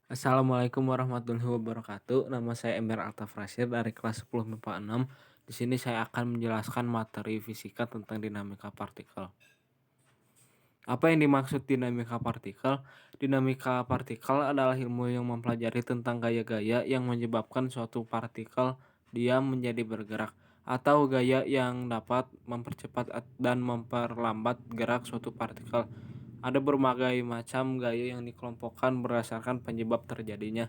Assalamualaikum warahmatullahi wabarakatuh. Nama saya Emir Altafrasir dari kelas 10 MIPA 6. Di sini saya akan menjelaskan materi fisika tentang dinamika partikel. Apa yang dimaksud dinamika partikel? Dinamika partikel adalah ilmu yang mempelajari tentang gaya-gaya yang menyebabkan suatu partikel diam menjadi bergerak, atau gaya yang dapat mempercepat dan memperlambat gerak suatu partikel. Ada berbagai macam gaya yang dikelompokkan berdasarkan penyebab terjadinya.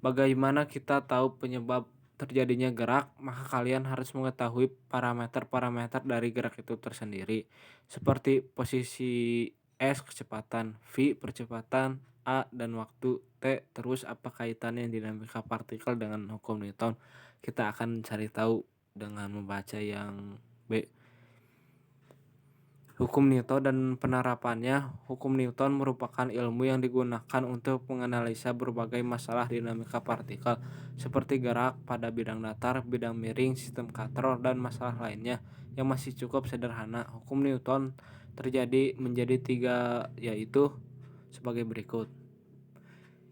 Bagaimana kita tahu penyebab terjadinya gerak? Maka kalian harus mengetahui parameter-parameter dari gerak itu tersendiri, seperti posisi S kecepatan, V percepatan, A dan waktu, T terus apa kaitannya dinamika partikel dengan hukum Newton? Kita akan cari tahu dengan membaca yang B. Hukum Newton dan penerapannya. Hukum Newton merupakan ilmu yang digunakan untuk menganalisa berbagai masalah dinamika partikel, seperti gerak pada bidang datar, bidang miring, sistem katrol, dan masalah lainnya yang masih cukup sederhana. Hukum Newton terjadi menjadi tiga, yaitu sebagai berikut.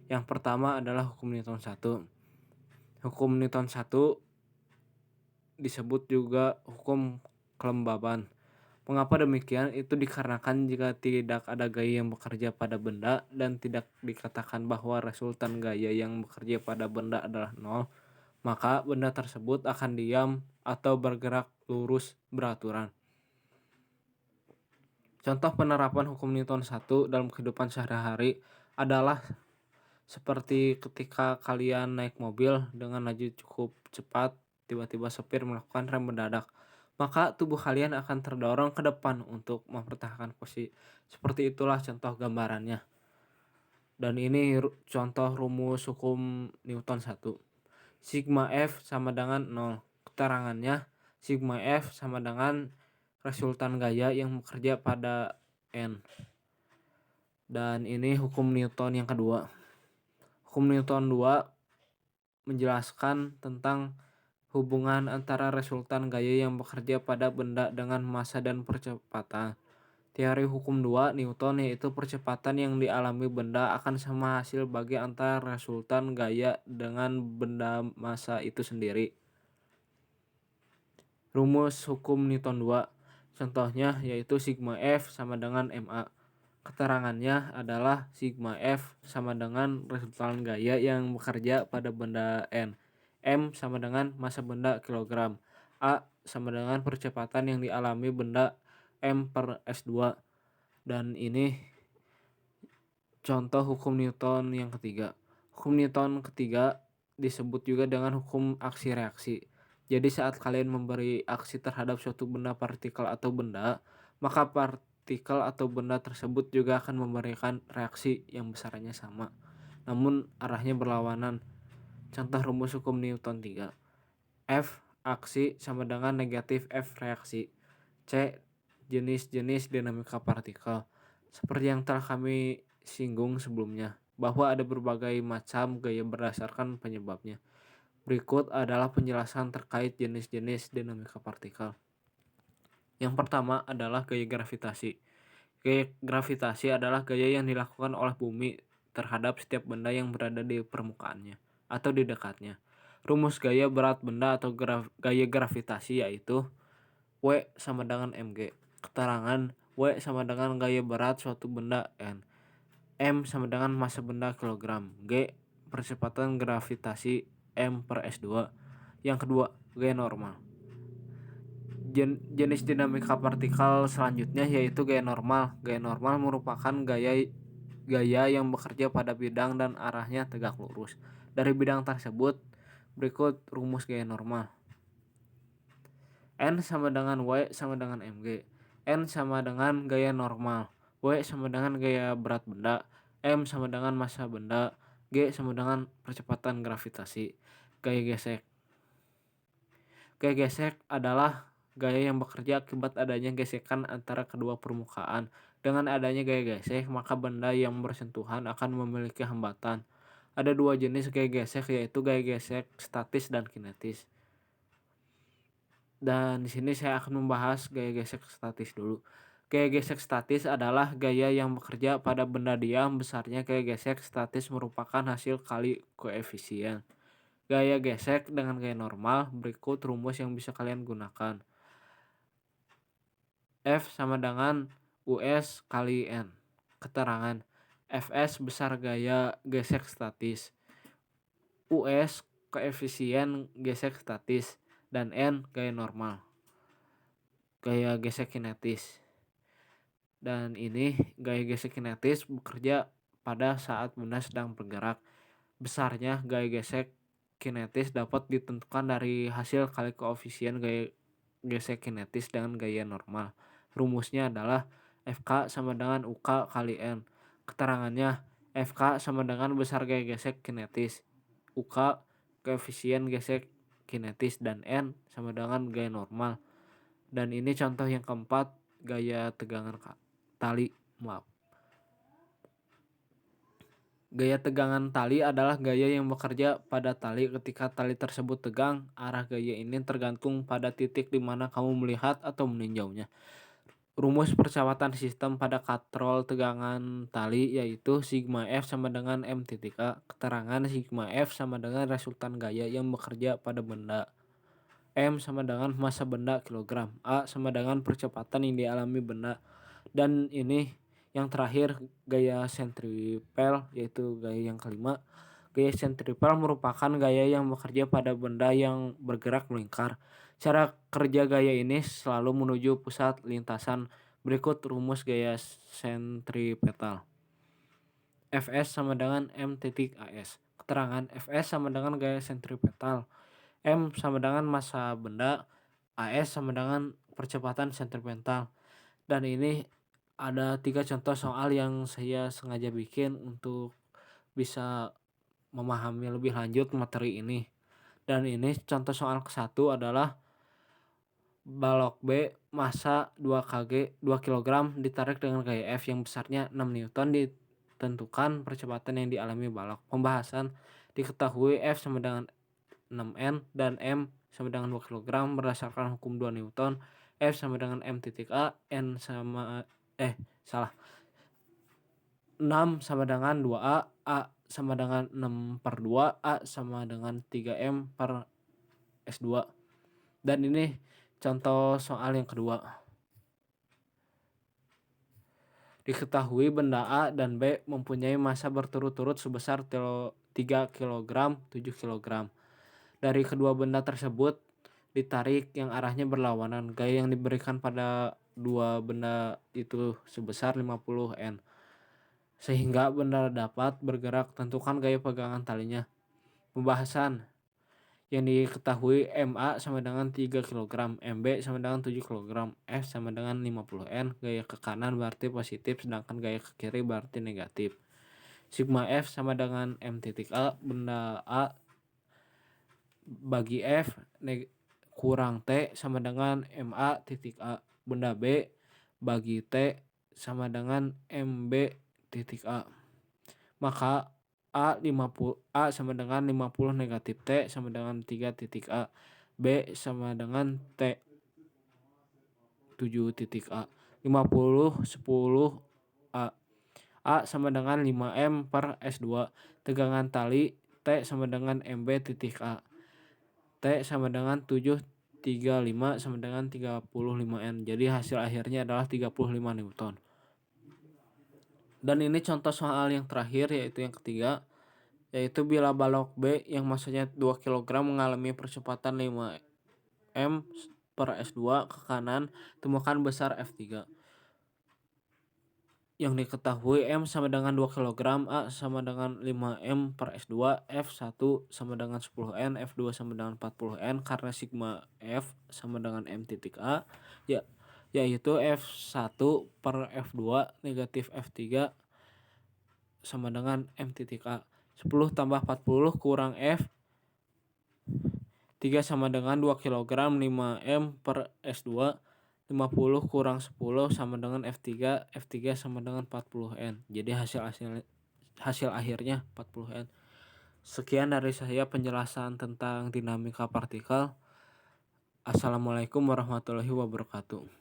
Yang pertama adalah hukum Newton 1. Hukum Newton 1 disebut juga hukum kelembaban. Mengapa demikian? Itu dikarenakan jika tidak ada gaya yang bekerja pada benda dan tidak dikatakan bahwa resultan gaya yang bekerja pada benda adalah nol, maka benda tersebut akan diam atau bergerak lurus beraturan. Contoh penerapan hukum Newton 1 dalam kehidupan sehari-hari adalah seperti ketika kalian naik mobil dengan laju cukup cepat, tiba-tiba sopir melakukan rem mendadak, maka tubuh kalian akan terdorong ke depan untuk mempertahankan posisi. Seperti itulah contoh gambarannya. Dan ini contoh rumus hukum Newton 1. Sigma F sama dengan 0. Keterangannya, sigma F sama dengan resultan gaya yang bekerja pada N. Dan ini hukum Newton yang kedua. Hukum Newton 2 menjelaskan tentang hubungan antara resultan gaya yang bekerja pada benda dengan massa dan percepatan. Teori hukum 2 Newton yaitu percepatan yang dialami benda akan sama hasil bagi antara resultan gaya dengan benda massa itu sendiri. Rumus hukum Newton 2 contohnya yaitu sigma F sama dengan ma. Keterangannya adalah sigma F sama dengan resultan gaya yang bekerja pada benda N. M sama dengan massa benda kilogram. A sama dengan percepatan yang dialami benda M per S2. Dan ini contoh hukum Newton yang ketiga. Hukum Newton ketiga disebut juga dengan hukum aksi reaksi. Jadi saat kalian memberi aksi terhadap suatu benda partikel atau benda, maka partikel atau benda tersebut juga akan memberikan reaksi yang besarnya sama, namun arahnya berlawanan. Contoh rumus hukum Newton 3. F aksi sama dengan negatif F reaksi. C jenis-jenis dinamika partikel. Seperti yang telah kami singgung sebelumnya, bahwa ada berbagai macam gaya berdasarkan penyebabnya. Berikut adalah penjelasan terkait jenis-jenis dinamika partikel. Yang pertama adalah gaya gravitasi. Gaya gravitasi adalah gaya yang dilakukan oleh bumi terhadap setiap benda yang berada di permukaannya atau di dekatnya. Rumus gaya berat benda atau gaya gravitasi yaitu W sama dengan mg. Keterangan W sama dengan gaya berat suatu benda N. M sama dengan massa benda kilogram. G percepatan gravitasi M per S2. Yang kedua, gaya normal. Jenis dinamika partikel selanjutnya yaitu gaya normal. Gaya normal merupakan gaya yang bekerja pada bidang dan arahnya tegak lurus. Dari bidang tersebut, berikut rumus gaya normal. N sama dengan W sama dengan mg. N sama dengan gaya normal. W sama dengan gaya berat benda. M sama dengan massa benda. G sama dengan percepatan gravitasi. Gaya gesek. Gaya gesek adalah gaya yang bekerja akibat adanya gesekan antara kedua permukaan. Dengan adanya gaya gesek, maka benda yang bersentuhan akan memiliki hambatan. Ada dua jenis gaya gesek, yaitu gaya gesek statis dan kinetis. Dan di sini saya akan membahas gaya gesek statis dulu. Gaya gesek statis adalah gaya yang bekerja pada benda diam. Besarnya gaya gesek statis merupakan hasil kali koefisien gaya gesek dengan gaya normal. Berikut rumus yang bisa kalian gunakan. F sama dengan US kali N. Keterangan Fs besar gaya gesek statis, US koefisien gesek statis, dan N gaya normal, gaya gesek kinetis. Dan ini gaya gesek kinetis bekerja pada saat benda sedang bergerak. Besarnya gaya gesek kinetis dapat ditentukan dari hasil kali koefisien gaya gesek kinetis dengan gaya normal. Rumusnya adalah Fk sama dengan UK kali N. Keterangannya Fk sama dengan besar gaya gesek kinetis, UK koefisien gesek kinetis, dan N sama dengan gaya normal. Dan ini contoh yang keempat, gaya tegangan tali. Gaya tegangan tali adalah gaya yang bekerja pada tali. Ketika tali tersebut tegang, arah gaya ini tergantung pada titik di mana kamu melihat atau meninjaunya. Rumus percepatan sistem pada katrol tegangan tali yaitu sigma F sama dengan M titik A. Keterangan sigma F sama dengan resultan gaya yang bekerja pada benda. M sama dengan massa benda kilogram. A sama dengan percepatan yang dialami benda. Dan ini yang terakhir, gaya sentripel, yaitu gaya yang kelima. Gaya sentripel merupakan gaya yang bekerja pada benda yang bergerak melingkar. Cara kerja gaya ini selalu menuju pusat lintasan. Berikut rumus gaya sentripetal. Fs sama dengan M titik AS. Keterangan Fs sama dengan gaya sentripetal, M sama dengan massa benda, AS sama dengan percepatan sentripetal. Dan ini ada 3 contoh soal yang saya sengaja bikin untuk bisa memahami lebih lanjut materi ini. Dan ini contoh soal ke-1 adalah balok B massa 2 kg 2 kg ditarik dengan gaya F yang besarnya 6 Newton. Ditentukan percepatan yang dialami balok. Pembahasan diketahui F sama dengan 6N dan M sama dengan 2 kg berdasarkan hukum 2 Newton. F sama dengan M titik A, N sama 6 sama dengan 2A, A sama dengan 6/2, A sama dengan 3M per S2. Dan ini contoh soal yang kedua. Diketahui benda A dan B mempunyai massa berturut-turut sebesar 3 kg, 7 kg. Dari kedua benda tersebut ditarik yang arahnya berlawanan. Gaya yang diberikan pada dua benda itu sebesar 50 N. Sehingga benda dapat bergerak, tentukan gaya pegangan talinya. Pembahasan yang diketahui MA sama dengan 3 kg, MB sama dengan 7 kg, F sama dengan 50 N. Gaya ke kanan berarti positif, sedangkan gaya ke kiri berarti negatif. Sigma F sama dengan M titik A, benda A bagi F kurang T sama dengan MA titik A. Benda B bagi T sama dengan MB titik A. Maka A sama dengan 50 negatif T sama dengan 3 titik A. B sama dengan T 7 titik A. 50 10 A. A sama dengan 5M per S2. Tegangan tali T sama dengan MB titik A. T sama dengan 735 sama dengan 35N. Jadi hasil akhirnya adalah 35 Newton. Dan ini contoh soal yang terakhir, yaitu yang ketiga, yaitu bila balok B yang massanya 2 kg mengalami percepatan 5M per S2 ke kanan, temukan besar F3. Yang diketahui M sama dengan 2 kg, A sama dengan 5M per S2, F1 sama dengan 10N, F2 sama dengan 40N. Karena sigma F sama dengan M titik A, yaitu F1 per F2 negatif F3 sama dengan M titik A. 10 tambah 40 kurang F 3 sama dengan 2 kg 5M per S2. 50 kurang 10 sama dengan F3. F3 sama dengan 40N. Jadi hasil akhirnya 40N. Sekian dari saya penjelasan tentang dinamika partikel. Assalamualaikum warahmatullahi wabarakatuh.